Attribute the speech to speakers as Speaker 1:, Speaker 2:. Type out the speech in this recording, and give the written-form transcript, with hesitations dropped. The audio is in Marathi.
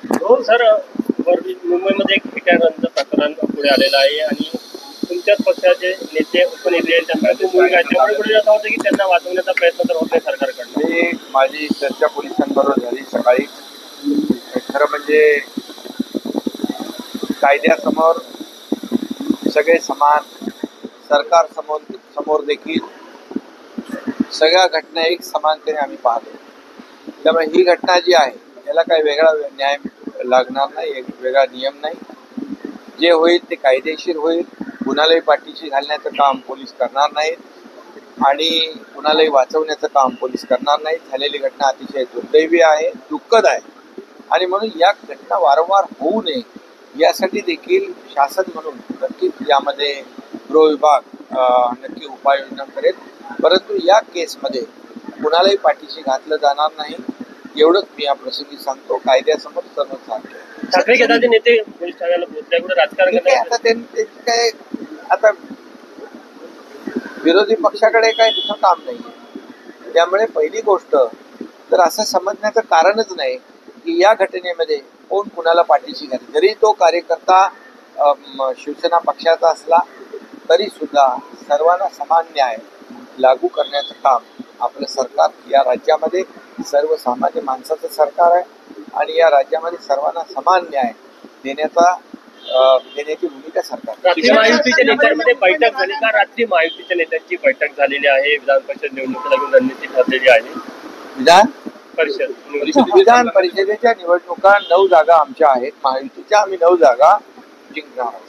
Speaker 1: हो सर, मुंबईमध्ये एक हिटॅनचं प्रकरण पुढे आलेलं आहे आणि तुमच्याच पक्षाचे नेते उपनेते त्यांना मुलगा आहे, त्यामुळे पुढे असं होतं की त्यांना वाचवण्याचा प्रयत्न तर होत नाही सरकारकडनं.
Speaker 2: मी माझी चर्चा पोलिसांबरोबर झाली सकाळी. खरं म्हणजे कायद्यासमोर सगळे समान, सरकार समोर देखील सगळ्या घटना एक समानतेने आम्ही पाहतो. त्यामुळे ही घटना जी आहे याला काही वेगळा न्याय लागणार नाही, एक वेगळा नियम नाही. जे होईल ते कायदेशीर होईल. कुणालाही पाठीशी घालण्याचं काम पोलीस करणार नाहीत आणि कुणालाही वाचवण्याचं काम पोलीस करणार नाहीत. झालेली घटना अतिशय दुर्दैवी आहे, दुःखद आहे आणि म्हणून या घटना वारंवार होऊ नये यासाठी देखील शासन म्हणून नक्कीच यामध्ये गृह विभाग नक्की उपाययोजना करेल. परंतु या केसमध्ये कुणालाही पाठीशी घातलं जाणार नाही एवढंच मी या प्रसंगी सांगतो. कायद्यासमोर सर्व सांगतो.
Speaker 1: ठाकरे गटाचे नेते पोलीस ठाण्याला पोहोचले, कुठे राजकारण
Speaker 2: आता त्यांचे काय, आता विरोधी पक्षाकडे काही दुसरं काम नाही. त्यामुळे पहिली गोष्ट तर असं समजण्याचं कारणच नाही की या घटनेमध्ये कोण कुणाला पाठीशी घाले. जरी तो कार्यकर्ता शिवसेना पक्षाचा असला तरी सुद्धा सर्वांना समान न्याय लागू करण्याचं काम आपलं सरकार, या राज्यामध्ये सर्वसामान्य माणसाचं सरकार आहे आणि या राज्यामध्ये सर्वांना समान न्याय देण्याची भूमिका सरकार.
Speaker 1: रात्री महायुतीच्या नेत्यांमध्ये बैठक झाली का? रात्री महायुतीच्या नेत्यांची बैठक झालेली आहे, विधान परिषद निवडणुकीला घेऊन रणनीती ठरलेली आहे.
Speaker 2: विधान परिषदेच्या निवडणुका 9 जागा आमच्या आहेत. महायुतीच्या आम्ही 9 जागा जिंकणार आहोत.